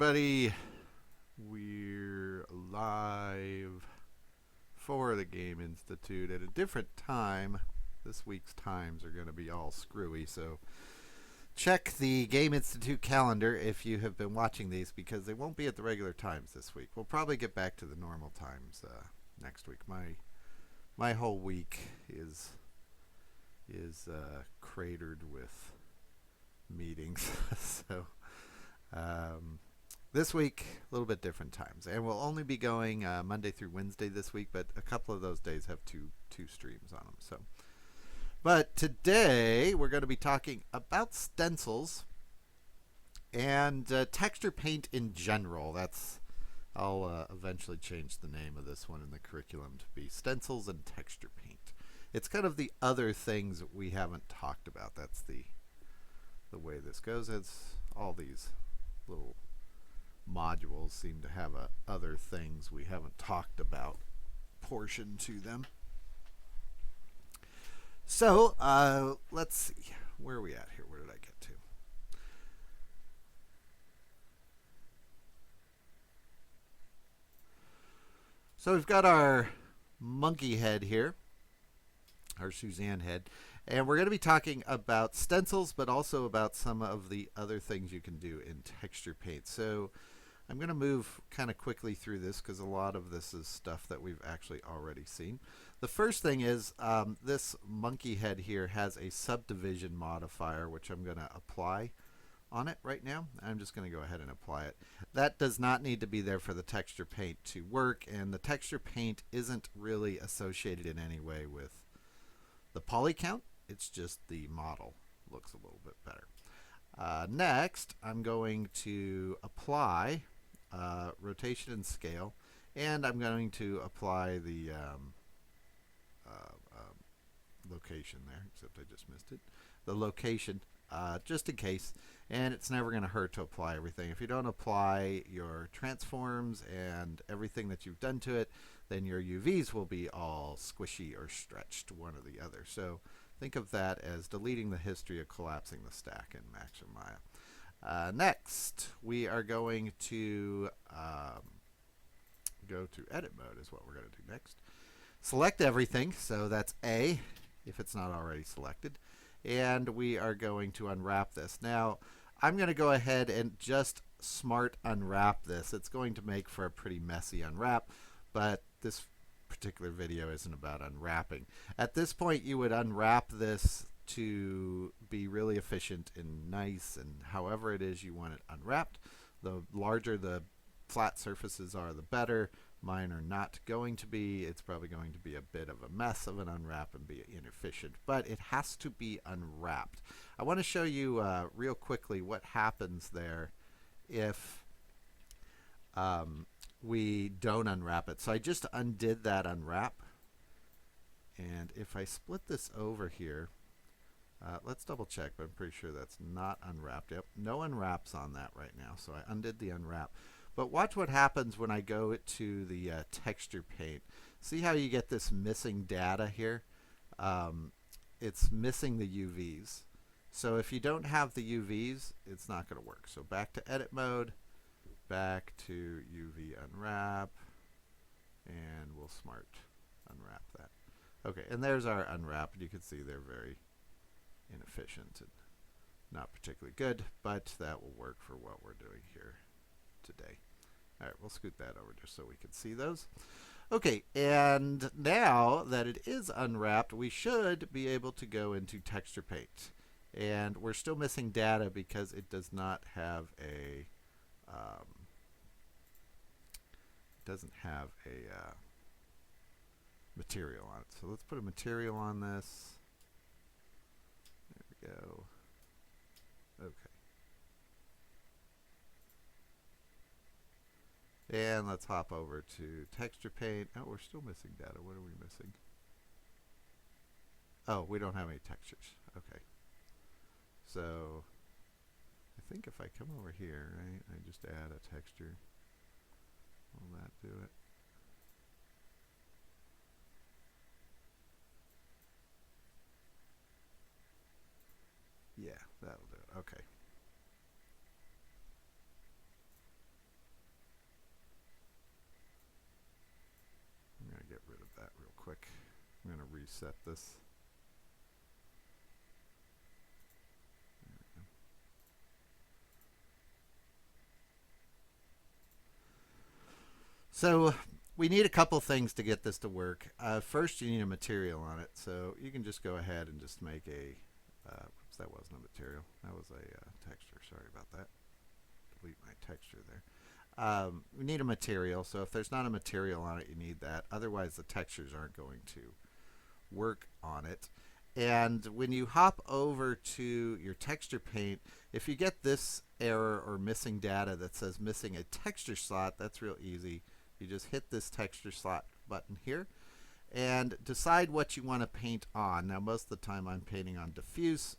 everybody. We're live for the Game Institute at a different time. This week's times are going to be all screwy, so check the Game Institute calendar if you have been watching these, because they won't be at the regular times this week. We'll probably get back to the normal times next week. My whole week is cratered with meetings, so this week a little bit different times, and we'll only be going Monday through Wednesday this week, but a couple of those days have two streams on them. So, but today we're going to be talking about stencils and texture paint in general. I'll eventually change the name of this one in the curriculum to be stencils and texture paint. It's kind of the other things that we haven't talked about. That's the way this goes. It's all these little modules seem to have a other things we haven't talked about portion to them. So let's see, where are we at here? Where did I get to? So we've got our monkey head here, our Suzanne head, and we're going to be talking about stencils, but also about some of the other things you can do in texture paint. So I'm going to move kind of quickly through this because a lot of this is stuff that we've actually already seen. The first thing is this monkey head here has a subdivision modifier, which I'm going to apply on it right now. I'm just going to go ahead and apply it. That does not need to be there for the texture paint to work, and the texture paint isn't really associated in any way with the poly count. It's just the model looks a little bit better. Next, I'm going to apply rotation and scale, and I'm going to apply the location there, except I just missed it. The location, just in case, and it's never going to hurt to apply everything. If you don't apply your transforms and everything that you've done to it, then your UVs will be all squishy or stretched, one or the other. So think of that as deleting the history of collapsing the stack in Max or Maya. Next, we are going to go to edit mode is what we're going to do next. Select everything, so that's A, if it's not already selected. And we are going to unwrap this. Now, I'm going to go ahead and just smart unwrap this. It's going to make for a pretty messy unwrap, but this particular video isn't about unwrapping. At this point, you would unwrap this to be really efficient and nice, and however it is you want it unwrapped. The larger the flat surfaces are, the better. Mine are not going to be. It's probably going to be a bit of a mess of an unwrap and be inefficient, but it has to be unwrapped. I want to show you real quickly what happens there if we don't unwrap it. So I just undid that unwrap, and if I split this over here, let's double check, but I'm pretty sure that's not unwrapped. Yep, no unwraps on that right now, so I undid the unwrap. But watch what happens when I go to the texture paint. See how you get this missing data here? It's missing the UVs. So if you don't have the UVs, it's not going to work. So back to edit mode, back to UV unwrap, and we'll smart unwrap that. Okay, and there's our unwrap, and you can see they're very inefficient and not particularly good, but that will work for what we're doing here today. All right, we'll scoot that over just so we can see those. Okay, and now that it is unwrapped, we should be able to go into texture paint. And we're still missing data because it does not have a material on it. So let's put a material on this. There we go. Okay. And let's hop over to texture paint. Oh, we're still missing data. What are we missing? Oh, we don't have any textures. Okay. So I think if I come over here, right, I just add a texture. Will that do it? Yeah, that'll do it. Okay. reset this. So we need a couple things to get this to work. First, you need a material on it. So you can just go ahead and just make a, oops, that wasn't a material. That was a texture. Sorry about that. Delete my texture there. We need a material. So if there's not a material on it, you need that. Otherwise, the textures aren't going to work on it. And when you hop over to your texture paint, if you get this error or missing data that says missing a texture slot, that's real easy. You just hit this texture slot button here and decide what you want to paint on. Now, most of the time I'm painting on diffuse.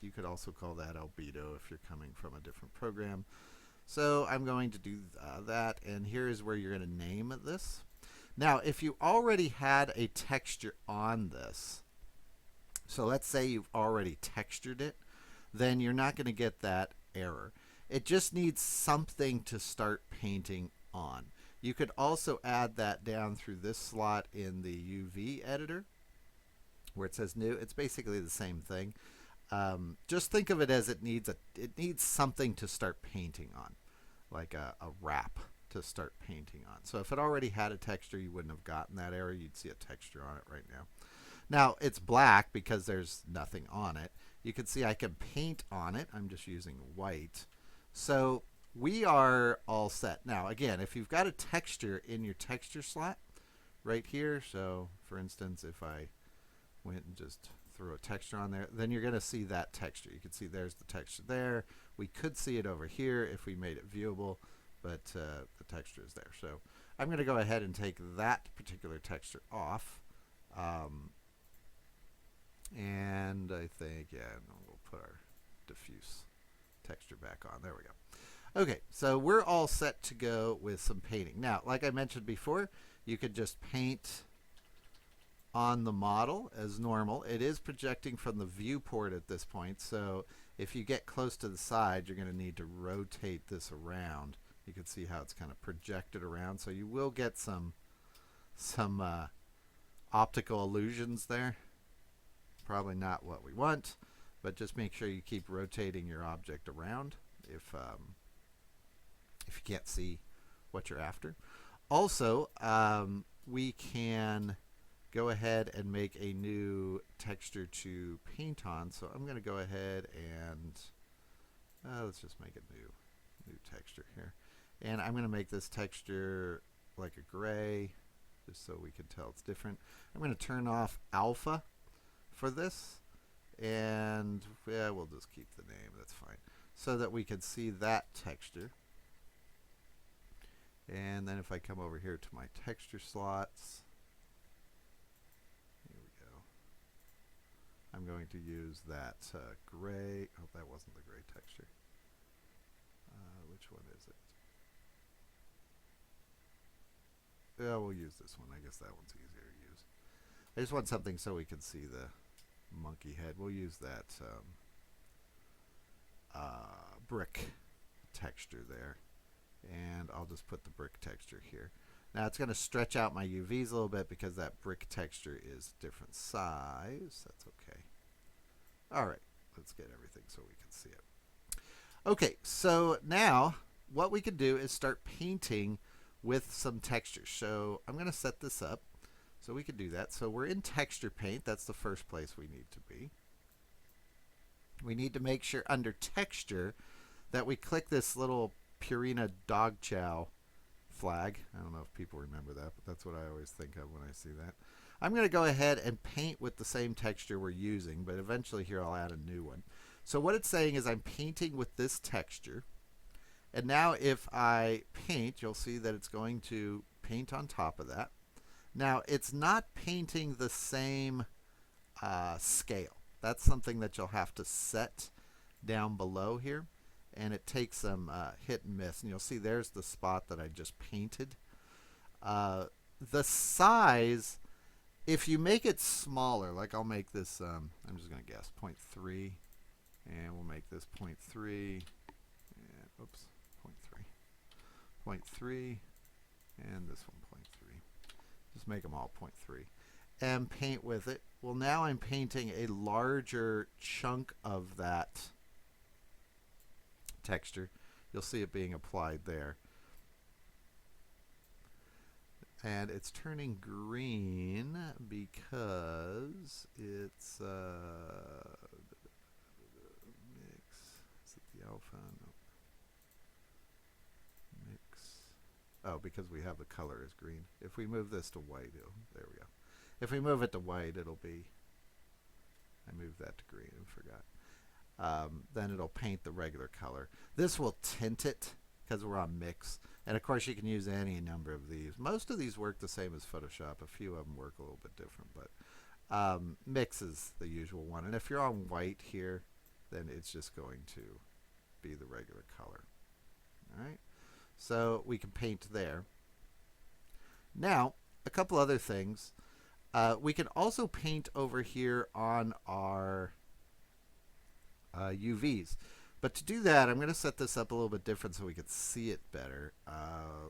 You could also call that albedo if you're coming from a different program. So I'm going to do that, and here is where you're going to name this. Now, if you already had a texture on this, so let's say you've already textured it, then you're not going to get that error. It just needs something to start painting on. You could also add that down through this slot in the UV editor where it says new. It's basically the same thing. Just think of it as it needs something to start painting on, like a wrap to start painting on. So if it already had a texture, you wouldn't have gotten that error. You'd see a texture on it right now. Now it's black because there's nothing on it. You can see I can paint on it. I'm just using white. So we are all set. Now again, if you've got a texture in your texture slot right here, so for instance, if I went and just threw a texture on there, then you're going to see that texture. You can see there's the texture there. We could see it over here if we made it viewable, but the texture is there. So I'm going to go ahead and take that particular texture off. And I think, yeah, we'll put our diffuse texture back on. There we go. Okay, so we're all set to go with some painting. Now, like I mentioned before, you could just paint on the model as normal. It is projecting from the viewport at this point, so if you get close to the side, you're going to need to rotate this around. You can see how it's kind of projected around, so you will get some optical illusions there. Probably not what we want, but just make sure you keep rotating your object around if you can't see what you're after. Also, we can go ahead and make a new texture to paint on. So I'm going to go ahead and let's just make a new texture here. And I'm going to make this texture like a gray, just so we can tell it's different. I'm going to turn off alpha for this, and yeah, we'll just keep the name, that's fine, so that we can see that texture. And then if I come over here to my texture slots, here we go. I'm going to use that gray. Oh, that wasn't the gray texture. Which one is it? Yeah, we'll use this one. I guess that one's easier to use. I just want something so we can see the monkey head. We'll use that brick texture there. And I'll just put the brick texture here. Now it's going to stretch out my UVs a little bit because that brick texture is different size. That's okay. All right, let's get everything so we can see it. Okay, so now what we can do is start painting with some textures. So I'm going to set this up so we can do that. So we're in texture paint. That's the first place we need to be. We need to make sure under texture that we click this little Purina dog chow flag. I don't know if people remember that, but that's what I always think of when I see that. I'm going to go ahead and paint with the same texture we're using, but eventually here I'll add a new one. So what it's saying is I'm painting with this texture, and now if I paint, you'll see that it's going to paint on top of that. Now it's not painting the same scale. That's something that you'll have to set down below here, and it takes some hit and miss. And you'll see there's the spot that I just painted. The size, if you make it smaller, like I'll make this, I'm just going to guess 0.3, and we'll make this 0.3, and oops, 0.3, and this one 0.3. Just make them all 0.3. and paint with it. Well, now I'm painting a larger chunk of that texture. You'll see it being applied there. And it's turning green because it's mix. Is it the alpha? No. Mix. Oh, because we have the color as green. If we move this to white, there we go. If we move it to white, it'll be. I moved that to green and forgot. Then it'll paint the regular color. This will tint it because we're on mix. And of course you can use any number of these. Most of these work the same as Photoshop. A few of them work a little bit different, but mix is the usual one. And if you're on white here, then it's just going to be the regular color. All right, so we can paint there. Now, a couple other things. We can also paint over here on our UVs. But to do that, I'm going to set this up a little bit different so we can see it better.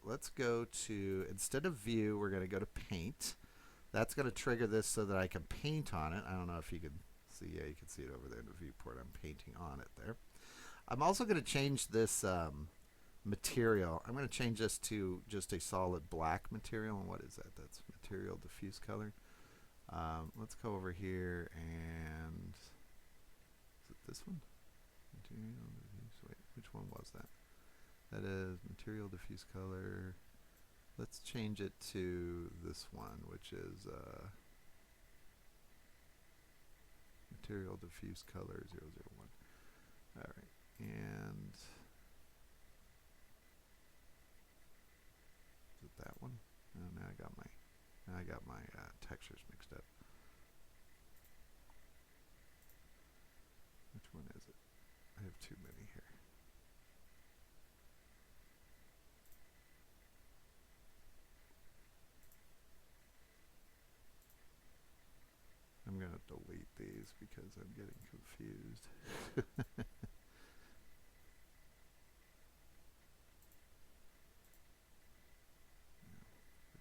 Let's go to, instead of view, we're going to go to paint. That's going to trigger this so that I can paint on it. I don't know if you can see. Yeah, you can see it over there in the viewport. I'm painting on it there. I'm also going to change this material. I'm going to change this to just a solid black material. And what is that? That's material diffuse color. Let's go over here and is it this one? Material diffuse. Wait, which one was that? That is material diffuse color. Let's change it to this one, which is material diffuse color 001. All right, and is it that one? Oh, now I got my textures mixed up. Which one is it? I have too many here. I'm going to delete these because I'm getting confused.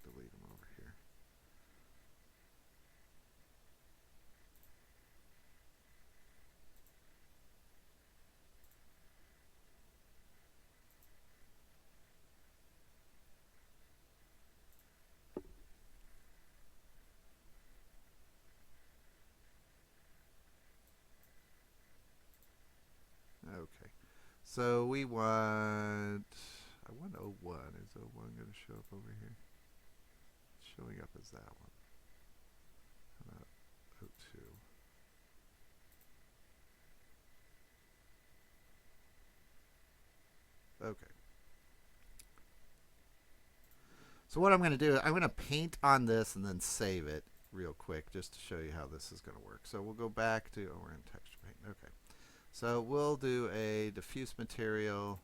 Delete them over here. Okay, so we want, I want 01. Is 01 going to show up over here? It's showing up as that one. How about 02? Okay. So what I'm going to do, I'm going to paint on this and then save it real quick just to show you how this is going to work. So we'll go back to, oh, we're in texture paint. Okay. So we'll do a diffuse material,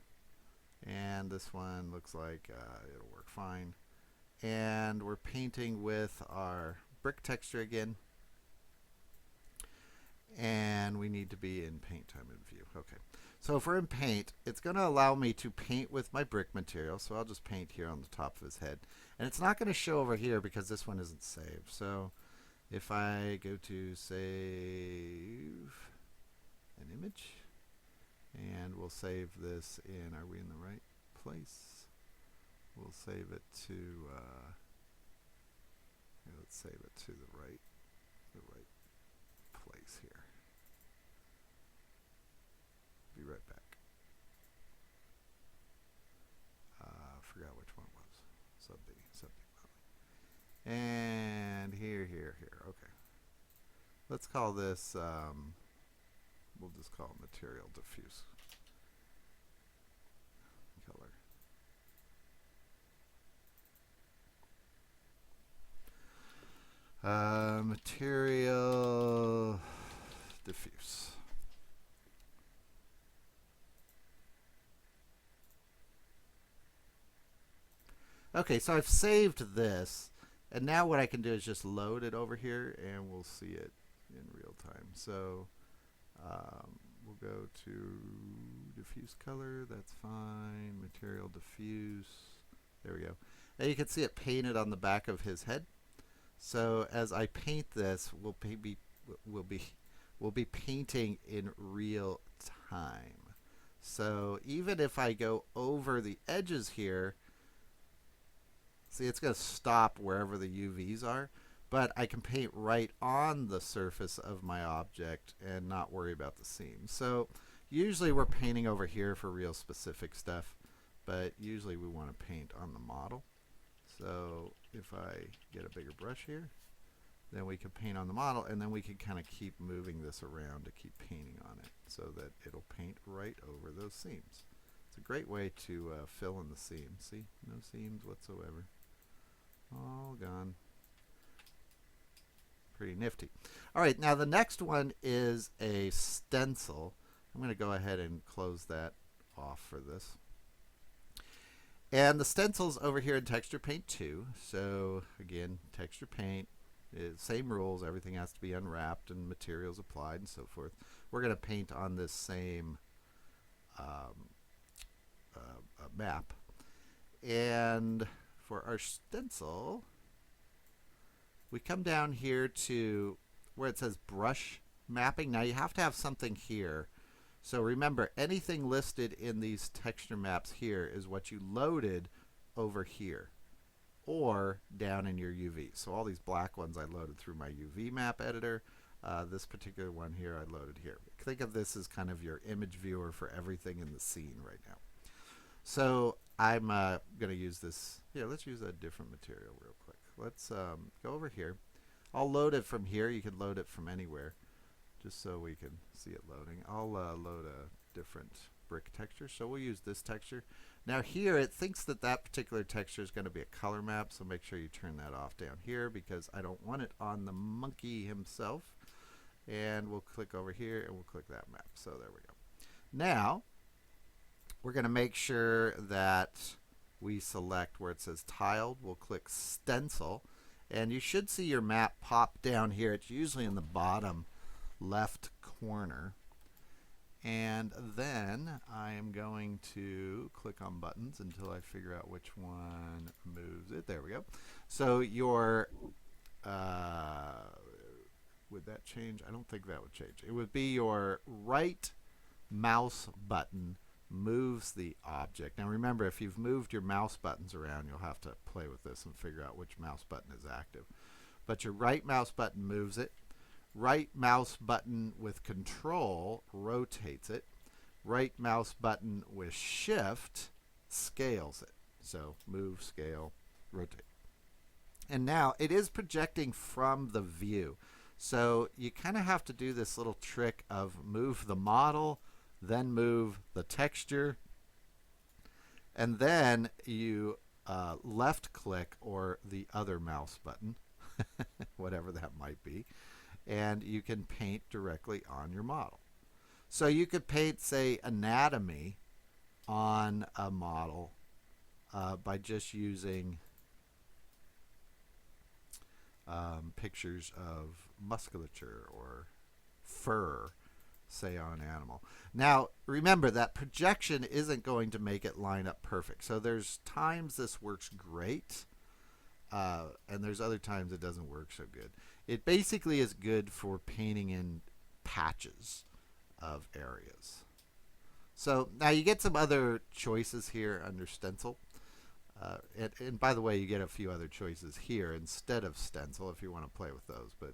and this one looks like it'll work fine. And we're painting with our brick texture again. And we need to be in paint time and view. Okay. So if we're in paint, it's going to allow me to paint with my brick material. So I'll just paint here on the top of his head. And it's not going to show over here because this one isn't saved. So if I go to save an image, and we'll save this in, are we in the right place? We'll save it to, let's save it to the right place here. Be right back. Forgot which one it was. Something. And here. Okay. Let's call this, we'll just call it material diffuse color. Material diffuse. Okay, so I've saved this, and now what I can do is just load it over here, and we'll see it in real time. So we'll go to diffuse color. That's fine. Material diffuse. There we go. Now you can see it painted on the back of his head. So as I paint this, we'll be we'll be painting in real time. So even if I go over the edges here, see, it's going to stop wherever the UVs are, but I can paint right on the surface of my object and not worry about the seams. So usually we're painting over here for real specific stuff, but usually we want to paint on the model. So if I get a bigger brush here, then we can paint on the model, and then we can kind of keep moving this around to keep painting on it so that it'll paint right over those seams. It's a great way to fill in the seams. See, no seams whatsoever. All gone. Pretty nifty. All right, now the next one is a stencil. I'm going to go ahead and close that off for this. And the stencil's over here in Texture Paint 2. So again, Texture Paint, same rules. Everything has to be unwrapped and materials applied and so forth. We're going to paint on this same map. And for our stencil, we come down here to where it says brush mapping. Now you have to have something here. So remember, anything listed in these texture maps here is what you loaded over here or down in your UV. So all these black ones I loaded through my UV map editor. This particular one here I loaded here. Think of this as kind of your image viewer for everything in the scene right now. So I'm going to use this. Here, let's use a different material real quick. Let's go over here. I'll load it from here. You can load it from anywhere, just so we can see it loading. I'll load a different brick texture. So we'll use this texture. Now here it thinks that that particular texture is going to be a color map, so make sure you turn that off down here because I don't want it on the monkey himself. And we'll click over here and we'll click that map. So there we go. Now we're going to make sure that we select where it says tiled. We'll click stencil, and you should see your map pop down here. It's usually in the bottom left corner. And then I am going to click on buttons until I figure out which one moves it. There we go. So your would that change? I don't think that would change. It would be your right mouse button moves the object. Now remember, if you've moved your mouse buttons around, you'll have to play with this and figure out which mouse button is active. But your right mouse button moves it. Right mouse button with control rotates it. Right mouse button with shift scales it. So move, scale, rotate. And now it is projecting from the view. So you kind of have to do this little trick of move the model, then move the texture, and then you left click or the other mouse button, whatever that might be, and you can paint directly on your model. So you could paint, say, anatomy on a model by just using pictures of musculature or fur, say, on an animal. Now remember that projection isn't going to make it line up perfect. So there's times this works great, and there's other times it doesn't work so good. It basically is good for painting in patches of areas. So now you get some other choices here under stencil. And by the way, you get a few other choices here instead of stencil if you want to play with those, but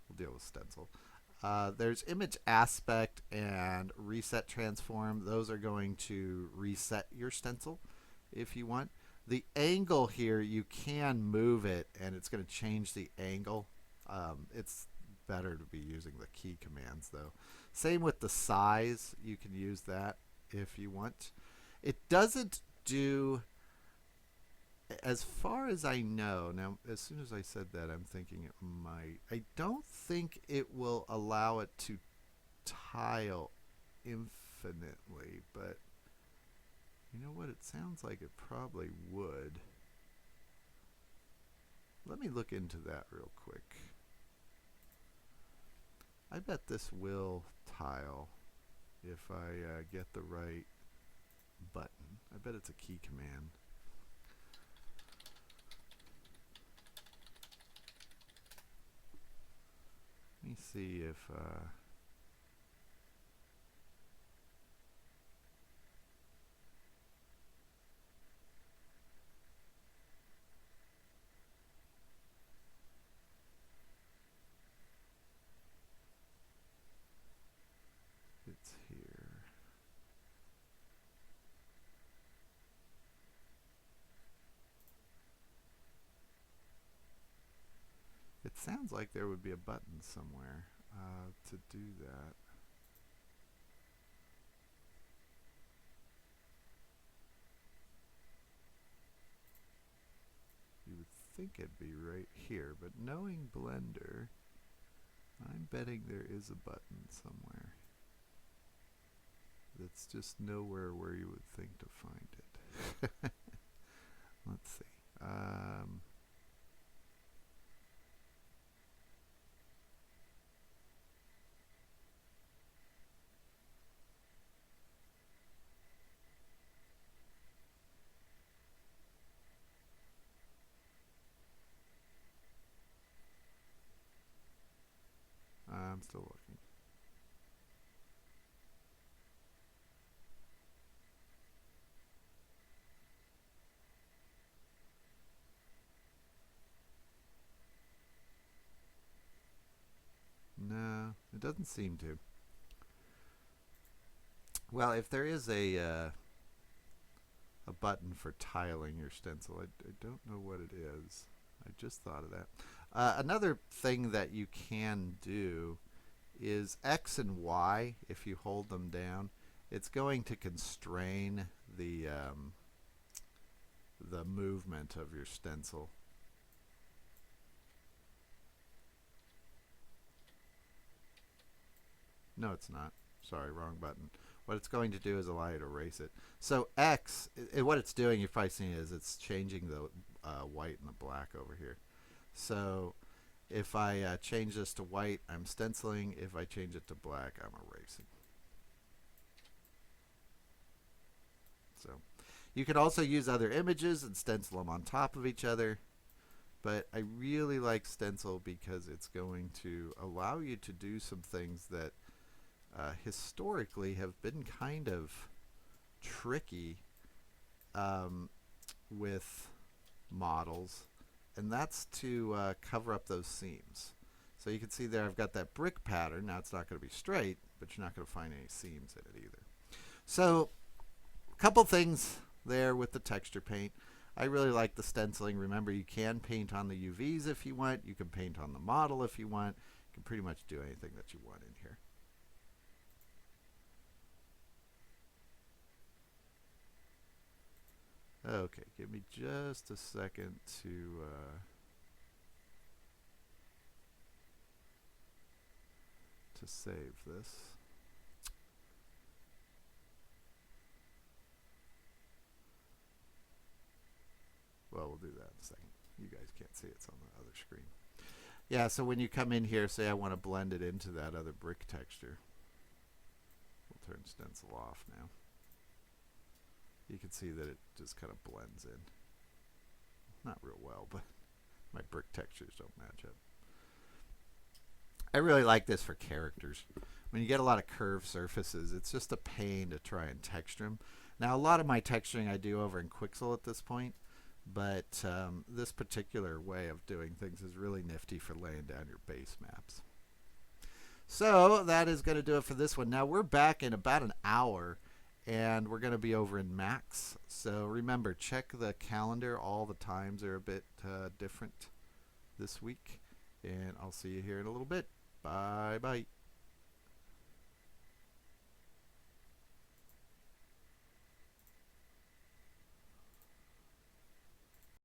we'll deal with stencil. There's image aspect and reset transform. Those are going to reset your stencil if you want. The angle here, you can move it and it's going to change the angle. It's better to be using the key commands though. Same with the size. You can use that if you want. It doesn't do, as far as I know, now as soon as I said that I'm thinking it might, I don't think it will allow it to tile infinitely, but you know what, it sounds like it probably would. Let me look into that real quick. I bet this will tile if I get the right button. I bet it's a key command. me see if it's here. It sounds like there would be a button somewhere to do that. You would think it'd be right here, but knowing Blender, I'm betting there is a button somewhere that's just nowhere where you would think to find it. Let's see. I'm still looking. No, it doesn't seem to. Well, if there is a button for tiling your stencil, I don't know what it is. I just thought of that. Another thing that you can do is X and Y. If you hold them down, it's going to constrain the movement of your stencil. No, it's not. Sorry, wrong button. What it's going to do is allow you to erase it. So X, what it's doing, you've probably seen it, is it's changing the white and the black over here. So if I change this to white, I'm stenciling. If I change it to black, I'm erasing. So you could also use other images and stencil them on top of each other. But I really like Stencil because it's going to allow you to do some things that historically have been kind of tricky with models, and that's to cover up those seams. So you can see there I've got that brick pattern. Now it's not going to be straight, but you're not going to find any seams in it either. So a couple things there with the texture paint. I really like the stenciling. Remember, you can paint on the UVs if you want. You can paint on the model if you want. You can pretty much do anything that you want in here. Okay, give me just a second to save this. Well, we'll do that in a second. You guys can't see it, it's on the other screen. Yeah, so when you come in here, say I want to blend it into that other brick texture. We'll turn stencil off now. You can see that it just kind of blends in. Not real well, but my brick textures don't match up. I really like this for characters. When you get a lot of curved surfaces, it's just a pain to try and texture them. Now, a lot of my texturing I do over in Quixel at this point, but this particular way of doing things is really nifty for laying down your base maps. So that is going to do it for this one. Now we're back in about an hour, and we're going to be over in Max. So remember, check the calendar. All the times are a bit different this week, and I'll see you here in a little bit. Bye-bye.